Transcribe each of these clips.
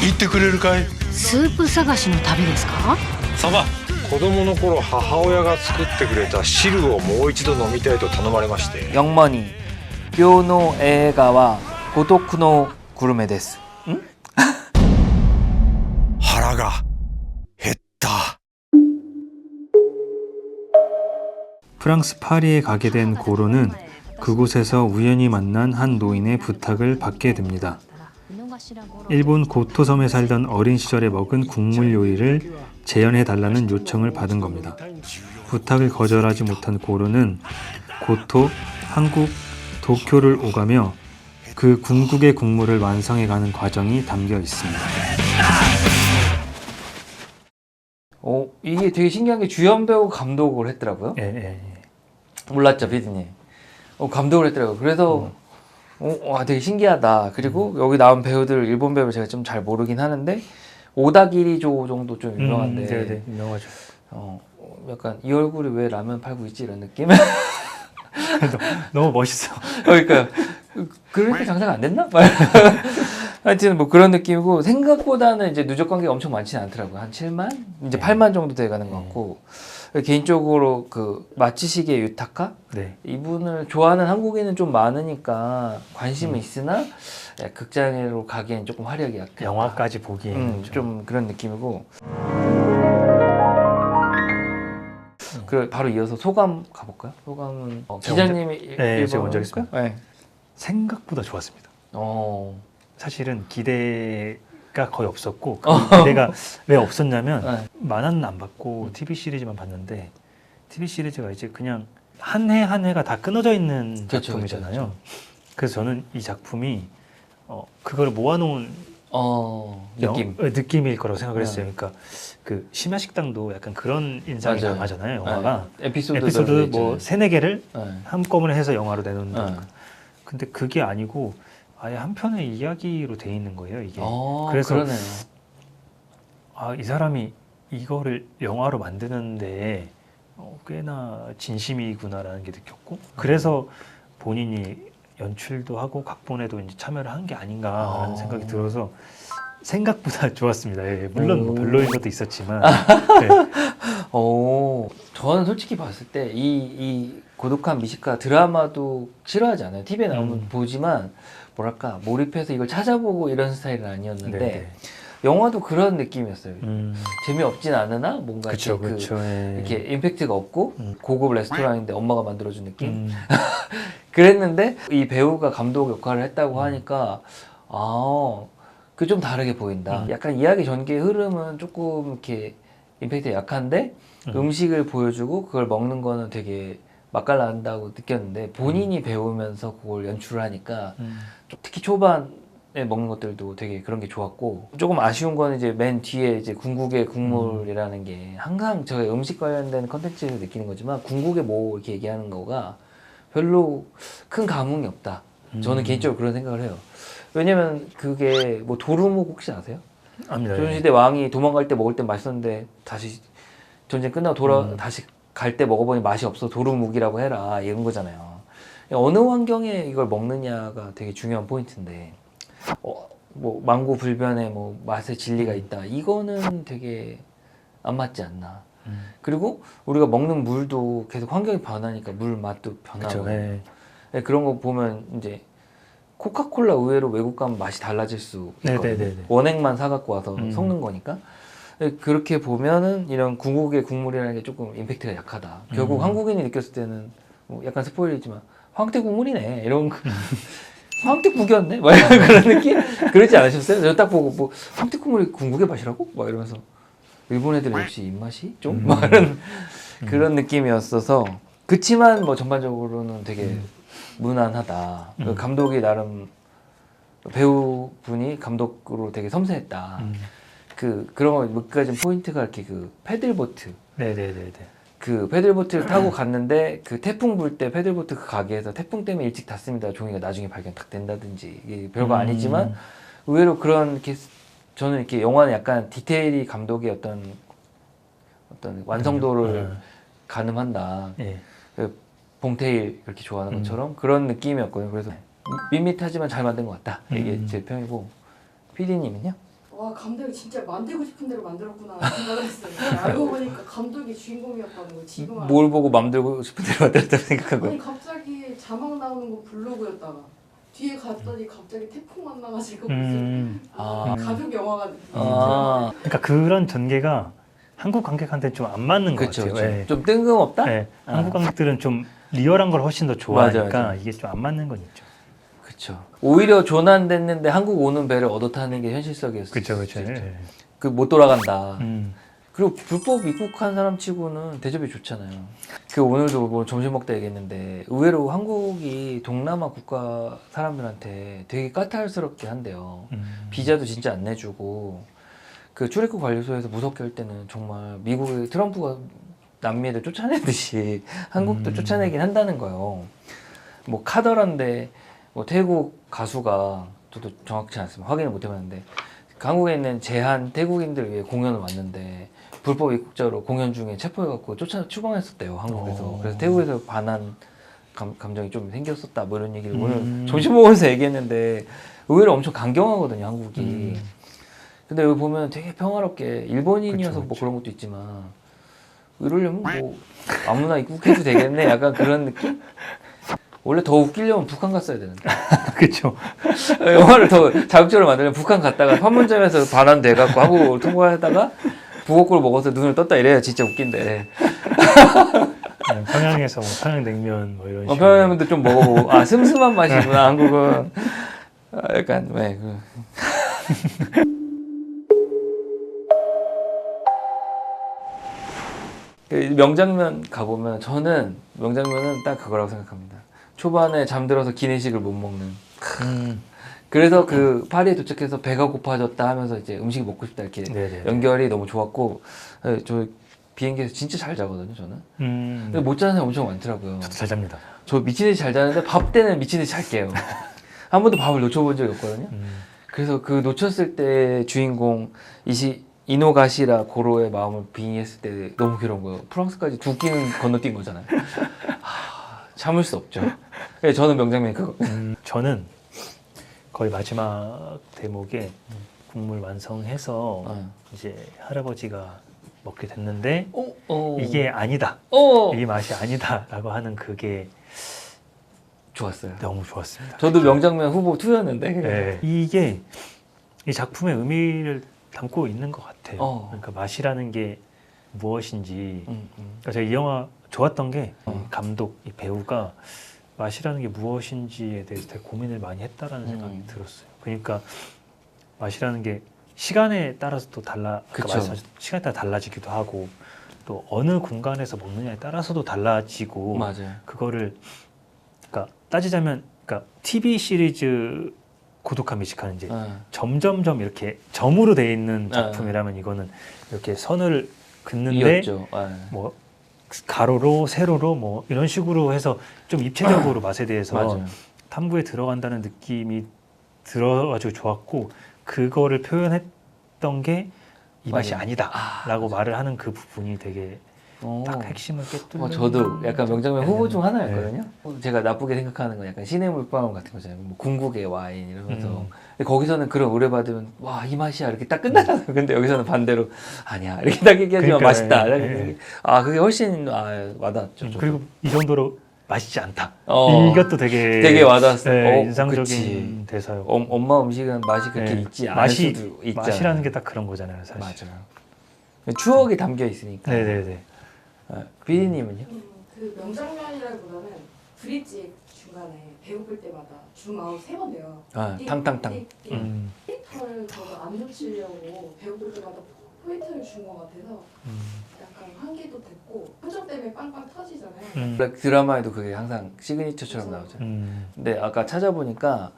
言ってくれるかい？スープ探しの旅ですか？サバ。子供の頃母親が作ってくれた汁をもう一度飲みたいと頼まれまして。영머니 묘노 에가와 고독노 구르메 데스. 응? 腹が減った。 프랑스 파리에 가게 된 고로는 그곳에서 우연히 만난 한 노인의 부탁을 받게 됩니다. 일본 고토섬에 살던 어린 시절에 먹은 국물 요리를 재현해달라는 요청을 받은 겁니다. 부탁을 거절하지 못한 고로는 고토, 한국, 도쿄를 오가며 그 궁극의 국물을 완성해가는 과정이 담겨 있습니다. 이게 되게 신기한 게 주연 배우 감독을 했더라고요. 예. 몰랐죠, 피디님. 감독을 했더라고요. 그래서 와, 되게 신기하다. 그리고 여기 나온 배우들, 일본 배우를 제가 좀 잘 모르긴 하는데 오다기리조 정도 좀 유명한데 네, 유명하죠. 약간 이 얼굴이 왜 라면 팔고 있지 이런 느낌? 너무 멋있어. 그러니까 그렇게 장사가 안 됐나? 하여튼 뭐 그런 느낌이고 생각보다는 이제 누적 관계가 엄청 많지는 않더라고요. 한 7만? 이제 8만 정도 돼가는 것 같고 개인적으로 그 마치시게 유타카? 네. 이분을 좋아하는 한국인은 좀 많으니까 관심은 있으나 극장으로 가기엔 조금 화력이 약해. 영화까지 보기에는 좀 그런 느낌이고. 바로 이어서 소감 가볼까요? 소감은 기자님이 제가 먼저 하겠습니다. 네. 생각보다 좋았습니다. 사실은 기대가 거의 없었고 기대가 왜 없었냐면 만화는 안 봤고 TV 시리즈만 봤는데 TV 시리즈가 이제 그냥 한 해 한 해가 다 끊어져 있는 작품이잖아요. 그렇죠. 그래서 저는 이 작품이 그걸 모아놓은 느낌일 거라고 생각을 했어요. 그러니까 그 심야식당도 약간 그런 인상이 강하잖아요. 영화가 에피소드 뭐 3-4개를 한꺼번에 해서 영화로 내놓는 거니까. 근데 그게 아니고 아예 한 편의 이야기로 돼 있는 거예요, 이게. 그래서 그러네요. 이 사람이 이거를 영화로 만드는데 꽤나 진심이구나라는 게 느꼈고, 그래서 본인이 연출도 하고 각본에도 이제 참여를 한 게 아닌가라는 생각이 들어서 생각보다 좋았습니다. 물론 뭐 별로인 것도 있었지만. 네. 저는 솔직히 봤을 때 이 고독한 미식가 드라마도 싫어하지 않아요. TV에 나오면 보지만 뭐랄까 몰입해서 이걸 찾아보고 이런 스타일은 아니었는데 네네. 영화도 그런 느낌이었어요. 재미없진 않으나 뭔가 이렇게 임팩트가 없고 고급 레스토랑인데 엄마가 만들어준 느낌? 그랬는데 이 배우가 감독 역할을 했다고 하니까 그 좀 다르게 보인다. 약간 이야기 전개의 흐름은 조금 이렇게 임팩트가 약한데 음식을 보여주고 그걸 먹는 거는 되게 맛깔난다고 느꼈는데 본인이 배우면서 그걸 연출을 하니까 특히 초반에 먹는 것들도 되게 그런 게 좋았고, 조금 아쉬운 거는 이제 맨 뒤에 이제 궁극의 국물이라는 게 항상 제가 음식 관련된 컨텐츠에서 느끼는 거지만 궁극의 뭐 이렇게 얘기하는 거가 별로 큰 감흥이 없다. 저는 개인적으로 그런 생각을 해요. 왜냐면 그게 뭐 도루묵 혹시 아세요? 압니다. 조선시대 왕이 도망갈 때 먹을 때 맛있었는데 다시 전쟁 끝나고 다시 갈 때 먹어보니 맛이 없어 도루묵이라고 해라 이런 거잖아요. 어느 환경에 이걸 먹느냐가 되게 중요한 포인트인데 뭐 만고불변의 뭐 맛의 진리가 있다 이거는 되게 안 맞지 않나. 그리고 우리가 먹는 물도 계속 환경이 변하니까 물 맛도 변하고 그런 거 보면 이제 코카콜라 의외로 외국 가면 맛이 달라질 수 있거든요. 원액만 사갖고 와서 섞는 거니까. 그렇게 보면은 이런 궁극의 국물이라는 게 조금 임팩트가 약하다. 결국 한국인이 느꼈을 때는 뭐 약간 스포일이지만 황태 국물이네 이런 황태국이었네? 막 이런 그런 느낌? 그러지 않으셨어요? 저 딱 보고 뭐 황태 국물이 궁극의 맛이라고? 막 이러면서 일본 애들은 역시 입맛이 좀? 막 이런 그런 느낌이었어서 그치만 뭐 전반적으로는 되게 무난하다. 그 감독이 나름 배우분이 감독으로 되게 섬세했다. 그런 몇 가지 포인트가 이렇게 그 패들보트. 그 패들보트를 타고 갔는데 그 태풍 불 때 패들보트 그 가게에서 태풍 때문에 일찍 닫습니다. 종이가 나중에 발견 딱 된다든지. 이게 별거 아니지만 의외로 그런 이렇게 저는 이렇게 영화는 약간 디테일이 감독의 어떤 완성도를 가늠한다. 그 봉테일 그렇게 좋아하는 것처럼 그런 느낌이었거든요. 그래서 밋밋하지만 잘 만든 것 같다. 이게 제 평이고. PD님은요? 와 감독이 진짜 만들고 싶은 대로 만들었구나 생각을 했어요. 알고 보니까 감독이 주인공이었다는 거 지금 알아. 뭘 보고 맘대로 싶은 대로 만들었다고 생각한 거야? 아니 갑자기 자막 나오는 거 블로그였다가 뒤에 갔더니 갑자기 태풍 만나가지고 무슨 아. 가족 영화가 아, 그러니까 그런 전개가 한국 관객한테 좀 안 맞는 것 그쵸, 같아요. 그쵸. 예. 좀 뜬금없다? 예. 아. 한국 관객들은 좀 리얼한 걸 훨씬 더 좋아하니까 맞아. 이게 좀 안 맞는 건 있죠. 그쵸. 오히려 조난됐는데 한국 오는 배를 얻어 타는 게 현실적이었어. 그렇죠. 그 못 돌아간다. 음. 그리고 불법 입국한 사람 치고는 대접이 좋잖아요. 그 오늘도 뭐 점심 먹다 얘기했는데 의외로 한국이 동남아 국가 사람들한테 되게 까탈스럽게 한대요. 비자도 진짜 안 내주고 그 출입국 관리소에서 무섭게 할 때는 정말 미국의 트럼프가 남미 애들 쫓아내듯이 한국도 쫓아내긴 한다는 거예요. 뭐 카더라인데 뭐 태국 가수가 저도 정확치 않습니다. 확인을 못 해봤는데 한국에 있는 제한 태국인들 위해 공연을 왔는데 불법 입국자로 공연 중에 체포해갖고 추방했었대요 한국에서. 그래서 태국에서 반한 감정이 좀 생겼었다 뭐 이런 얘기를 오늘 점심 먹으면서 얘기했는데 의외로 엄청 강경하거든요 한국이. 근데 여기 보면 되게 평화롭게 일본인이어서 뭐 그런 것도 있지만 이러려면 뭐 아무나 입국해도 되겠네 약간 그런 느낌? 원래 더 웃기려면 북한 갔어야 되는데. 그렇죠. 영화를 더 자극적으로 만들려면 북한 갔다가 판문점에서 반환돼갖고 한국을 통과하다가 북어국을 먹어서 눈을 떴다 이래야 진짜 웃긴데. 평양에서 뭐 평양냉면 뭐 이런 식으로. 평양냉면도 좀 먹어보고 아 슴슴한 맛이구나 한국은. 아, 약간 왜 명장면 가보면 저는 명장면은 딱 그거라고 생각합니다. 초반에 잠들어서 기내식을 못 먹는. 그래서 그 파리에 도착해서 배가 고파졌다 하면서 이제 음식이 먹고 싶다 이렇게 네네. 연결이 너무 좋았고 저 비행기에서 진짜 잘 자거든요 저는. 근데 못 자는 사람 엄청 많더라고요. 저도 잘 잡니다. 저 미친 듯이 잘 자는데 밥 때는 미친 듯이 잘 깨요. 한 번도 밥을 놓쳐본 적이 없거든요. 그래서 그 놓쳤을 때 주인공 이노가시라 고로의 마음을 빙의했을 때 너무 괴로운 거예요. 프랑스까지 두 끼는 건너뛴 거잖아요. 참을 수 없죠. 그래서 저는 명장면이 그거. 저는 거의 마지막 대목에 국물 완성해서 이제 할아버지가 먹게 됐는데 이게 아니다. 이 맛이 아니다라고 하는 그게 좋았어요. 너무 좋았습니다. 저도 명장면 후보 2였는데 네. 이게 이 작품의 의미를 담고 있는 것 같아요. 그러니까 맛이라는 게 무엇인지. 그러니까 제가 이 영화 좋았던 게 감독, 이 배우가 맛이라는 게 무엇인지에 대해서 되게 고민을 많이 했다라는 생각이 들었어요. 그러니까 맛이라는 게 시간에 따라서 또 시간에 따라 달라지기도 하고 또 어느 공간에서 먹느냐에 따라서도 달라지고 맞아요. 그거를 그러니까 따지자면 그러니까 TV 시리즈 고독한 미식가는 이제 점점점 이렇게 점으로 돼 있는 작품이라면 이거는 이렇게 선을 긋는데 이었죠. 뭐 가로로 세로로 뭐 이런 식으로 해서 좀 입체적으로 맛에 대해서 맞아요. 탐구에 들어간다는 느낌이 들어가지고 좋았고 그거를 표현했던 게 이 맛이 아니다라고 말을 하는 그 부분이 되게 딱 핵심을 꿰뚫는. 저도 약간 명장면 후보 중 하나였거든요. 제가 나쁘게 생각하는 건 약간 신의 물방 같은 거잖아요. 뭐 궁극의 와인 이러면서 근데 거기서는 그런 의뢰받으면 와 이 맛이야 이렇게 딱 끝나잖아요. 근데 여기서는 반대로 아니야 이렇게 딱 얘기하지만 그러니까, 맛있다. 예. 아 그게 훨씬 와닿죠. 그리고 이 정도로 맛있지 않다. 이것도 되게 와닿았어요. 인상적인 그치. 대사요. 엄마 음식은 맛이 그렇게 있지 않을 수도 있잖아요. 맛이라는 게 딱 그런 거잖아요, 사실. 맞아요. 추억이 담겨 있으니까. 네네네. 비디님은요? 그 명장면이라기보다는 브릿지 중간에 배고플 때마다 줌 아웃 3번 돼요. 탕탕탕. 포인터를 저도 안 놓치려고 배고플 때마다 포인트를 준 것 같아서 약간 환기도 됐고 표정 때문에 빵빵 터지잖아요. 블랙 드라마에도 그게 항상 시그니처처럼 나오잖아요. 근데 아까 찾아보니까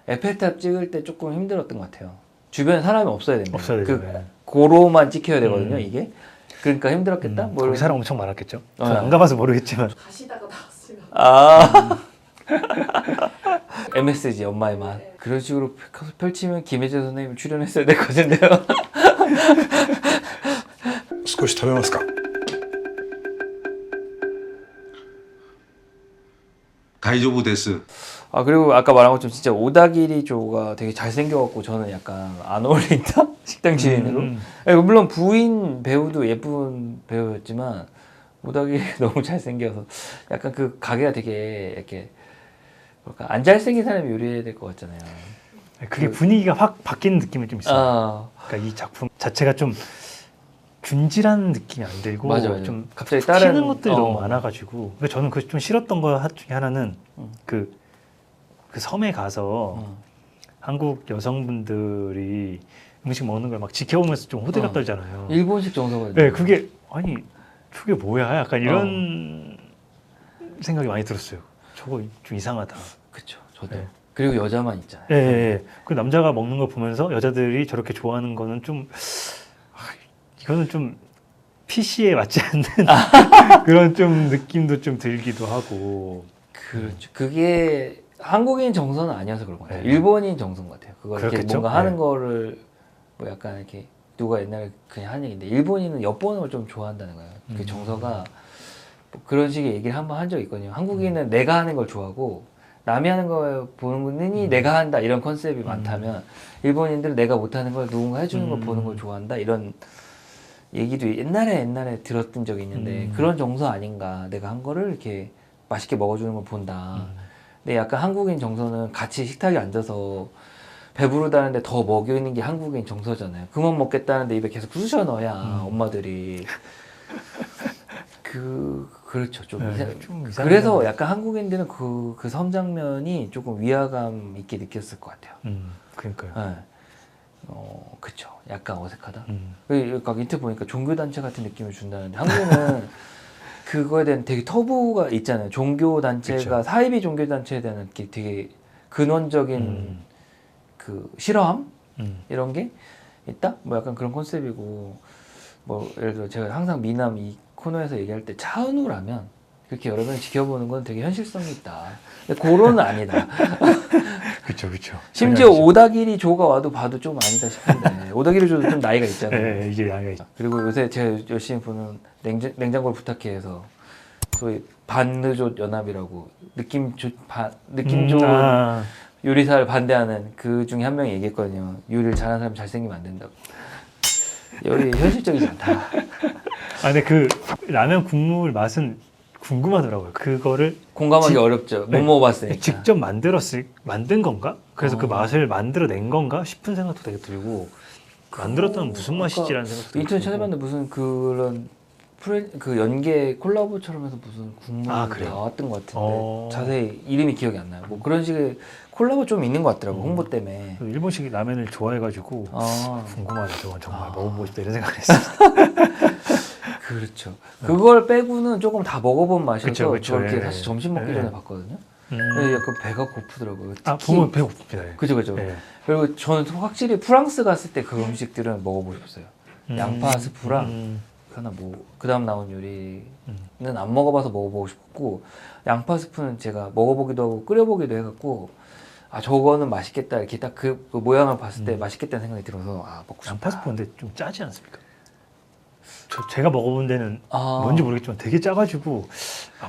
에펠탑 찍을 때 조금 힘들었던 것 같아요. 주변에 사람이 없어야 됩니다. 없어야 되죠. 고로만 찍혀야 되거든요, 이게. 그러니까 힘들었겠다? 거기 사람 엄청 많았겠죠? 저는 안 가봐서 모르겠지만. 가시다가 나왔으면. MSG 엄마의 맛. 그런 식으로 펼치면 김혜재 선생님 출연했어야 될 것 같은데요. 少し食べますか大丈夫です。아 그리고 아까 말한 것처럼 진짜 오다기리 조가 되게 잘생겨갖고 저는 약간 안 어울린다? 식당 주인으로. 아니, 물론 부인 배우도 예쁜 배우였지만 오다기리 너무 잘생겨서 약간 그 가게가 되게 이렇게 뭐랄까 안 잘생긴 사람이 요리해야 될 것 같잖아요. 그게 분위기가 확 바뀌는 느낌이 좀 있어요. 아 그러니까 이 작품 자체가 좀 균질한 느낌이 안 들고 맞아. 좀 갑자기 다른 튀는 것들이 너무 많아가지고 그러니까 저는 그 좀 싫었던 거 중에 하나는 그 섬에 가서 한국 여성분들이 음식 먹는 걸 막 지켜보면서 좀 호들갑 떨잖아요. 일본식 정서가 네, 그게 아니 저게 뭐야? 약간 이런 생각이 많이 들었어요. 저거 좀 이상하다. 그쵸. 저도. 네. 그리고 여자만 있잖아요. 예, 예. 그 남자가 먹는 걸 보면서 여자들이 저렇게 좋아하는 거는 좀 이거는 좀 PC에 맞지 않는 그런 좀 느낌도 좀 들기도 하고. 그렇죠. 그게 한국인 정서는 아니어서 그런 것 같아요. 네. 일본인 정서인 것 같아요. 그걸 이렇게 그렇겠죠? 뭔가 하는 네. 거를 뭐 약간 이렇게 누가 옛날에 그냥 하는 얘기인데 일본인은 엿보는 걸 좀 좋아한다는 거예요. 그 정서가 뭐 그런 식의 얘기를 한번 한 적이 있거든요. 한국인은 내가 하는 걸 좋아하고 남이 하는 걸 보는 거니 내가 한다 이런 컨셉이 많다면 일본인들은 내가 못하는 걸 누군가 해주는 걸 보는 걸 좋아한다 이런 얘기도 옛날에 들었던 적이 있는데 그런 정서 아닌가. 내가 한 거를 이렇게 맛있게 먹어주는 걸 본다. 근데 약간 한국인 정서는 같이 식탁에 앉아서 배부르다는데 더 먹이는 게 한국인 정서잖아요. 그만 먹겠다는데 입에 계속 쑤셔 넣어야 엄마들이 그렇죠. 좀, 네, 좀 이상하게 그래서 약간 한국인들은 그 섬 장면이 조금 위화감 있게 느꼈을 것 같아요. 그러니까요. 네. 그쵸. 약간 어색하다. 음. 각 인터뷰 보니까 종교단체 같은 느낌을 준다는데 한국은 그거에 대한 되게 터부가 있잖아요. 종교단체가 그쵸. 사이비 종교단체에 대한 게 되게 근원적인 그 싫어함? 이런 게 있다? 뭐 약간 그런 컨셉이고 뭐 예를 들어 제가 항상 미남 이 코너에서 얘기할 때 차은우라면 그렇게 여러 명이 지켜보는 건 되게 현실성이 있다. 근데 그거는 아니다. 그렇죠, 그렇죠. 심지어 오다기리 조가 와도 봐도 좀 아니다 싶은데 오다기리 조도 좀 나이가 있잖아요. 네, 이게 나이가 있죠. 그리고 요새 제가 열심히 보는 냉장고를 부탁해서 소위 반느조 연합이라고 느낌 좋은 요리사를 반대하는 그 중에 한 명이 얘기했거든요. 요리를 잘하는 사람 잘생기면 안 된다고. 여기 현실적이지 않다. 아, 근데 그 라면 국물 맛은 궁금하더라고요. 그거를 공감하기 어렵죠. 못 네. 먹어봤으니까. 직접 만든 건가? 그래서 그 맛을 만들어낸 건가 싶은 생각도 되게 들고 만들었다면 무슨 맛이지라는 생각도 되게 인터넷 들고. 찾아봤는데 무슨 그런 그 연계 콜라보처럼 해서 무슨 국물이 그래요? 나왔던 것 같은데 자세히 이름이 기억이 안 나요. 뭐 그런 식의 콜라보 좀 있는 것 같더라고 홍보 때문에. 일본식 라면을 좋아해가지고 아 궁금하다. 저건 정말 먹어보고 싶다 이런 생각을 했어요. 그렇죠. 그걸 빼고는 조금 다 먹어본 맛이어서 그쵸, 그쵸. 저렇게 예. 사실 점심 먹기 예. 전에 봤거든요. 근데 약간 배가 고프더라고요. 특히 보면 배고픕니다. 그죠 그죠. 예. 그리고 저는 확실히 프랑스 갔을 때 그 음식들은 먹어보고 싶었어요. 양파 스프랑 하나 뭐 그다음 나온 요리는 안 먹어봐서 먹어보고 싶고 양파 스프는 제가 먹어보기도 하고 끓여보기도 해갖고 아 저거는 맛있겠다 이렇게 딱 그 모양을 봤을 때 맛있겠다는 생각이 들어서 아 먹고 싶다. 양파 스프 근데 좀 짜지 않습니까? 제가 먹어본 데는 아. 뭔지 모르겠지만 되게 짜가지고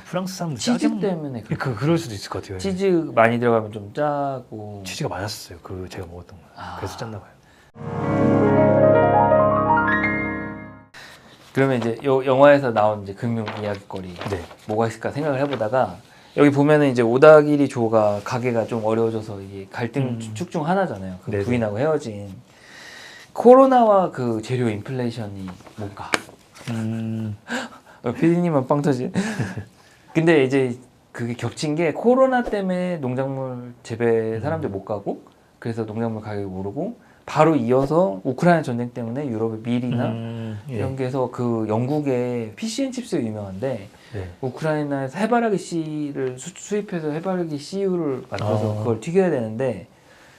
프랑스 사람들 짜게 치즈 먹는- 때문에 그럴 수도 있을 것 같아요. 치즈 많이 들어가면 좀 짜고 치즈가 많았어요. 제가 먹었던 거. 그래서 짰나 봐요. 그러면 이제 요 영화에서 나온 이제 금융 이야기거리 네. 뭐가 있을까 생각을 해보다가 여기 보면은 이제 오다기리 조가 가게가 좀 어려워져서 이게 갈등 축 중 하나잖아요. 그 네네. 부인하고 헤어진 코로나와 그 재료 인플레이션이 뭔가 피디님은 빵 터지. 근데 이제 그게 겹친 게 코로나 때문에 농작물 재배 사람들 못 가고 그래서 농작물 가격이 오르고 바로 이어서 우크라이나 전쟁 때문에 유럽의 밀이나 이런 게 해서 그 영국의 피시앤칩스 유명한데 네. 우크라이나에서 해바라기 씨를 수입해서 해바라기 씨유를 만들어서 그걸 튀겨야 되는데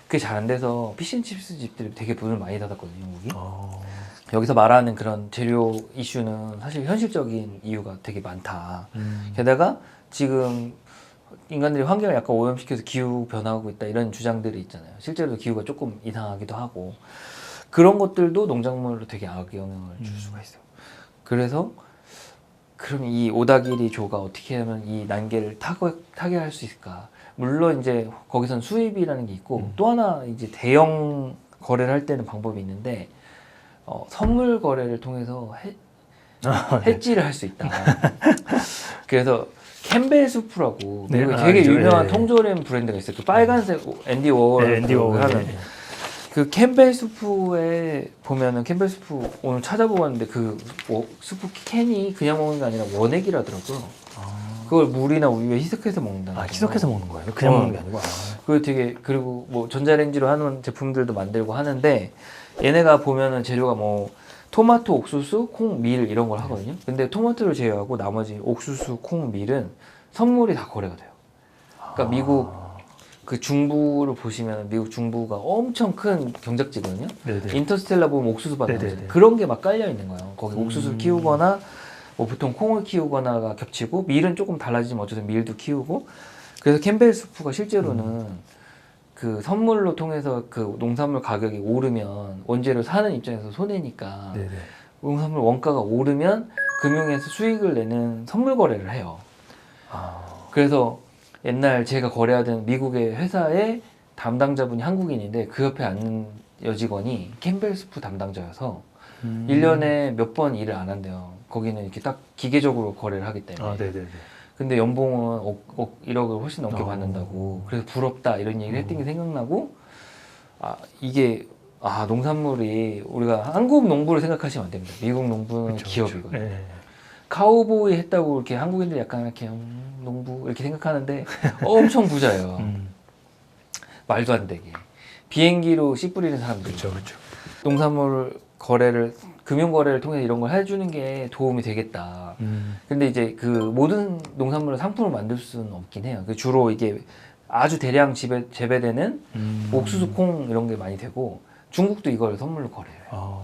그게 잘 안 돼서 피시앤칩스 집들이 되게 문을 많이 닫았거든요, 영국이. 여기서 말하는 그런 재료 이슈는 사실 현실적인 이유가 되게 많다. 게다가 지금 인간들이 환경을 약간 오염시켜서 기후 변화하고 있다 이런 주장들이 있잖아요. 실제로 기후가 조금 이상하기도 하고 그런 것들도 농작물로 되게 악영향을 줄 수가 있어요. 그래서 그럼 이 오다기리 조가 어떻게 하면 이 난계를 타개할 수 있을까? 물론 이제 거기선 수입이라는 게 있고 또 하나 이제 대형 거래를 할 때는 방법이 있는데 선물 거래를 통해서 해지를 할 수 있다. 그래서 캠벨 수프라고 네, 미국에 되게 알죠. 유명한 네. 톰조렘 브랜드가 있어요. 그 빨간색 앤디 워홀 네, 앤디 워홀. 하는 그 캠벨 수프에 보면은 캠벨 수프 오늘 찾아보고 왔는데 그 수프 캔이 그냥 먹는 게 아니라 원액이라더라고요. 그걸 물이나 우유에 희석해서 먹는다. 아, 희석해서 먹는 거예요? 그냥 먹는 게 아니고. 아. 그 되게 그리고 뭐 전자레인지로 하는 제품들도 만들고 하는데 얘네가 보면은 재료가 뭐 토마토, 옥수수, 콩, 밀 이런 걸 하거든요. 근데 토마토를 제외하고 나머지 옥수수, 콩, 밀은 선물이 다 거래가 돼요. 그러니까 미국 그 중부를 보시면 미국 중부가 엄청 큰 경작지거든요. 네네. 인터스텔라 보면 옥수수 밭 네네네. 나오잖아요. 그런 게 막 깔려 있는 거예요. 거기 옥수수를 키우거나 뭐 보통 콩을 키우거나가 겹치고 밀은 조금 달라지지만 어쨌든 밀도 키우고 그래서 캠벨 수프가 실제로는 그 선물로 통해서 그 농산물 가격이 오르면 원재료 사는 입장에서 손해니까 네네. 농산물 원가가 오르면 금융에서 수익을 내는 선물 거래를 해요. 아. 그래서 옛날 제가 거래하던 미국의 회사의 담당자분이 한국인인데 그 옆에 앉는 여직원이 캠벨 수프 담당자여서 1년에 몇 번 일을 안 한대요. 거기는 이렇게 딱 기계적으로 거래를 하기 때문에. 아, 네네네. 근데 연봉은 1억을 훨씬 넘게 어. 받는다고. 그래서 부럽다 이런 얘기를 했던 게 생각나고 이게 농산물이 우리가 한국 농부를 생각하시면 안 됩니다. 미국 농부는 그쵸, 기업이거든요. 그쵸. 네. 카우보이 했다고 이렇게 한국인들 약간 이렇게 농부 이렇게 생각하는데 엄청 부자예요. 말도 안 되게. 비행기로 씨 뿌리는 사람들. 그렇죠, 그렇죠. 농산물 거래를 금융 거래를 통해 이런 걸 해주는 게 도움이 되겠다. 근데 이제 그 모든 농산물을 상품을 만들 수는 없긴 해요. 그 주로 이게 아주 대량 재배되는 옥수수 콩 이런 게 많이 되고 중국도 이걸 선물로 거래해요. 아.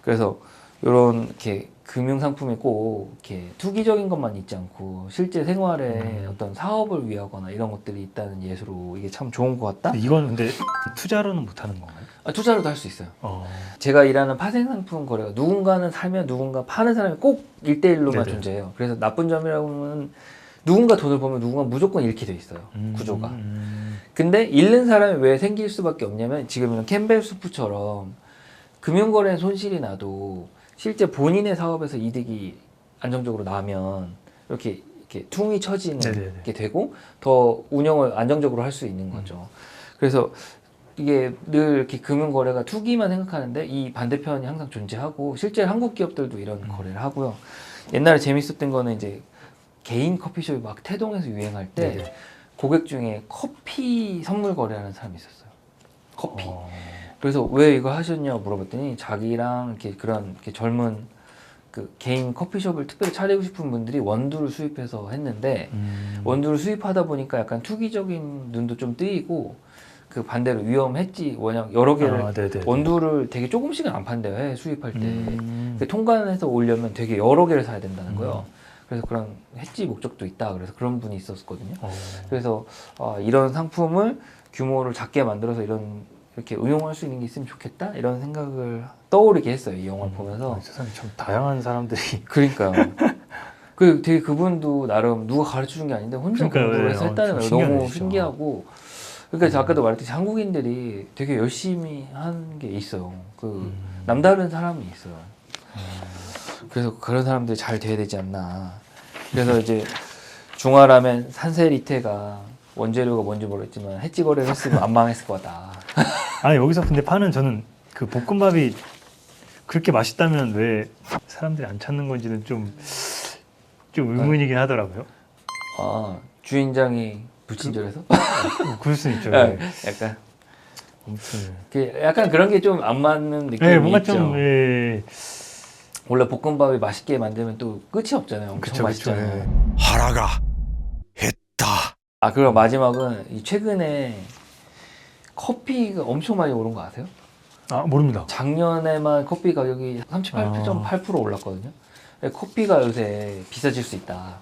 그래서 이런 이렇게 금융 상품이 꼭 이렇게 투기적인 것만 있지 않고 실제 생활에 어떤 사업을 위하거나 이런 것들이 있다는 예시로 이게 참 좋은 것 같다. 이건 근데 투자로는 못 하는 건가요? 투자로도 할 수 있어요. 어. 제가 일하는 파생상품 거래가 누군가는 사면 누군가 파는 사람이 꼭 1대1로만 네네. 존재해요. 그래서 나쁜 점이라고 하면 누군가 돈을 벌면 누군가 무조건 잃게 돼 있어요. 구조가. 근데 잃는 사람이 왜 생길 수밖에 없냐면 지금 이런 캠벨 수프처럼 금융거래는 손실이 나도 실제 본인의 사업에서 이득이 안정적으로 나면 이렇게 퉁이 쳐지는 네네네. 게 되고 더 운영을 안정적으로 할 수 있는 거죠. 그래서 이게 늘 이렇게 금융거래가 투기만 생각하는데 이 반대편이 항상 존재하고 실제 한국 기업들도 이런 거래를 하고요. 옛날에 재밌었던 거는 이제 개인 커피숍이 막 태동해서 유행할 때 네네. 고객 중에 커피 선물 거래하는 사람이 있었어요. 커피. 그래서 왜 이거 하셨냐고 물어봤더니 자기랑 이렇게 그런 이렇게 젊은 그 개인 커피숍을 특별히 차리고 싶은 분들이 원두를 수입해서 했는데 원두를 수입하다 보니까 약간 투기적인 눈도 좀 뜨이고 그 반대로 위험했지. 워낙 여러 개를 원두를 되게 조금씩은 안 판대요. 해 수입할 때. 그 통관해서 오려면 되게 여러 개를 사야 된다는 거예요. 그래서 그런 해지 목적도 있다. 그래서 그런 분이 있었거든요. 그래서 이런 상품을 규모를 작게 만들어서 이렇게 응용할 수 있는 게 있으면 좋겠다 이런 생각을 떠오르게 했어요. 이 영화를 보면서. 세상에 참 다양한 사람들이. 그러니까요. 되게 그분도 나름 누가 가르쳐 준 게 아닌데 혼자 그러니까요. 공부를 해서 했다는 거 너무 신기하네, 신기하고. 그러니까 아까도 말했듯이 한국인들이 되게 열심히 한 게 있어요. 남다른 사람이 있어요. 그래서 그런 사람들이 잘 돼야 되지 않나. 그래서 이제 중화라면 산세리테가 원재료가 뭔지 모르겠지만 해지 거래를 했으면 안 망했을 거다. 아니 여기서 근데 파는 저는 그 볶음밥이 그렇게 맛있다면 왜 사람들이 안 찾는 건지는 좀 의문이긴 하더라고요. 주인장이 불친절해서? 그럴 수 있죠. 네, 약간 아무튼 약간 그런 게 좀 안 맞는 느낌이 네, 뭔가 있죠. 좀 원래 볶음밥이 맛있게 만들면 또 끝이 없잖아요. 엄청 그쵸, 맛있잖아요. 그쵸. 하라가 했다. 그리고 마지막은 최근에 커피가 엄청 많이 오른 거 아세요? 모릅니다. 작년에만 커피 가격이 38.8% 올랐거든요. 커피가 요새 비싸질 수 있다.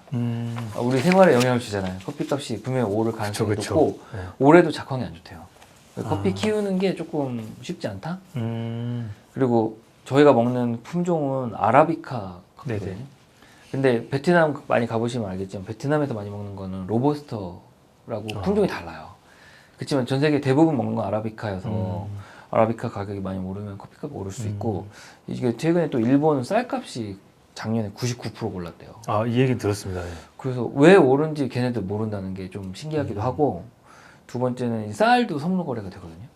우리 생활에 영향을 주잖아요. 커피 값이 분명히 오를 가능성이 그쵸. 높고 네. 올해도 작황이 안 좋대요. 커피 키우는 게 조금 쉽지 않다? 그리고 저희가 먹는 품종은 아라비카 커피거든요. 네네. 근데 베트남 많이 가보시면 알겠지만 베트남에서 많이 먹는 거는 로버스터 품종이 달라요. 그렇지만 전 세계 대부분 먹는 건 아라비카여서 아라비카 가격이 많이 오르면 커피값이 오를 수 있고 이게 최근에 또 일본 쌀값이 작년에 99% 올랐대요. 아, 이 얘기 들었습니다. 예. 그래서 왜 오른지 걔네들 모른다는 게 좀 신기하기도 하고 두 번째는 이 쌀도 선물 거래가 되거든요.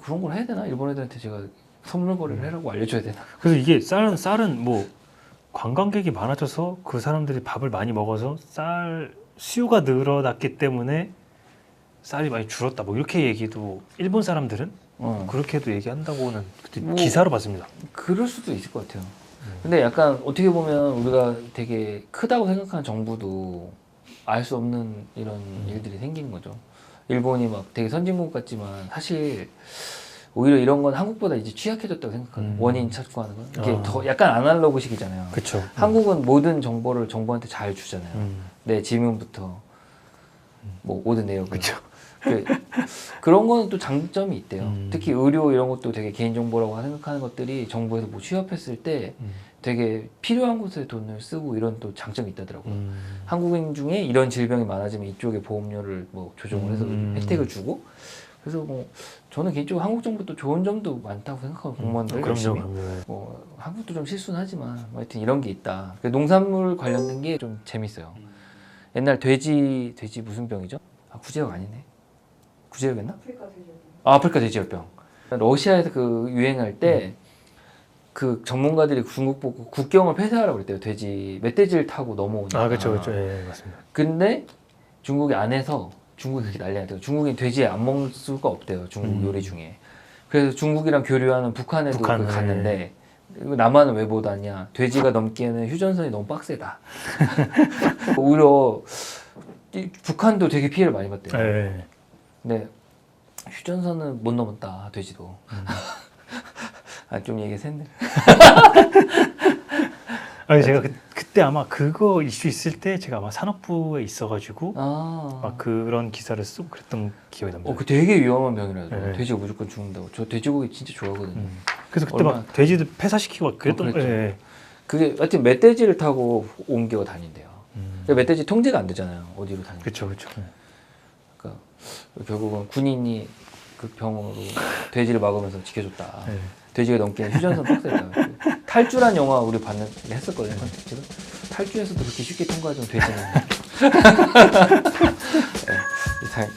그런 걸 해야 되나? 일본 애들한테 제가 선물 거래를 해라고 알려줘야 되나? 그래서 이게 쌀은 뭐 관광객이 많아져서 그 사람들이 밥을 많이 먹어서 쌀 수요가 늘어났기 때문에 쌀이 많이 줄었다. 뭐 이렇게 얘기도 일본 사람들은 그렇게도 얘기한다고는 그때 뭐, 기사로 봤습니다. 그럴 수도 있을 것 같아요. 근데 약간 어떻게 보면 우리가 되게 크다고 생각하는 정부도 알 수 없는 이런 일들이 생기는 거죠. 일본이 막 되게 선진국 같지만 사실 오히려 이런 건 한국보다 이제 취약해졌다고 생각하는 원인 찾고 하는 건 이게 더 약간 아날로그식이잖아요. 그렇죠. 한국은 모든 정보를 정부한테 잘 주잖아요. 내 지문부터 뭐 모든 내역을. 그렇죠. 그런 거는 또 장점이 있대요. 특히 의료 이런 것도 되게 개인정보라고 생각하는 것들이 정부에서 뭐 취업했을 때 되게 필요한 곳에 돈을 쓰고 이런 또 장점이 있다더라고요. 한국인 중에 이런 질병이 많아지면 이쪽에 보험료를 뭐 조정을 해서 혜택을 주고 그래서 뭐 저는 개인적으로 한국 정부도 좋은 점도 많다고 생각하고 공무원들 열심히 뭐 한국도 좀 실수는 하지만 뭐 하여튼 이런 게 있다. 농산물 관련된 게 좀 재밌어요. 옛날 돼지 무슨 병이죠? 아 구제역 아니네. 구제역이었나? 아프리카 돼지열병. 러시아에서 그 유행할 때 그 전문가들이 중국 보고 국경을 폐쇄하라고 그랬대요. 멧돼지를 타고 넘어오니까. 아, 그렇죠. 예, 맞습니다. 근데 중국이 안 해서 중국이 그렇게 난리가 났대요. 중국이 돼지 안 먹을 수가 없대요. 중국 요리 중에. 그래서 중국이랑 교류하는 북한에도 갔는데 남한은 왜 못 왔냐? 돼지가 넘기에는 휴전선이 너무 빡세다. 오히려 북한도 되게 피해를 많이 봤대요. 예. 근데 휴전선은 못 넘었다. 돼지도. 아, 좀 얘기 샜네. 아니 제가 그때 아마 그거 이슈 있을 때 제가 아마 산업부에 있어가지고 막 그런 기사를 쓰고 그랬던 기억이 납니다. 그 되게 위험한 병이라서 네. 돼지가 무조건 죽는다고. 저 돼지고기 진짜 좋아하거든요. 그래서 그때 막 돼지도 폐사시키고 막 그랬던 그랬죠. 예. 그게 하여튼 멧돼지를 타고 옮겨 다닌대요. 그러니까 멧돼지 통제가 안 되잖아요. 어디로 다니고. 그렇죠, 그렇죠. 그러니까 결국은 군인이 그 병으로 돼지를 막으면서 지켜줬다. 네. 돼지가 넘기는 휴전선 빡세다. 탈주란 영화 우리 했었거든요. 컨텐츠를. 탈주에서도 그렇게 쉽게 통과하던 돼지는. 네, 이상.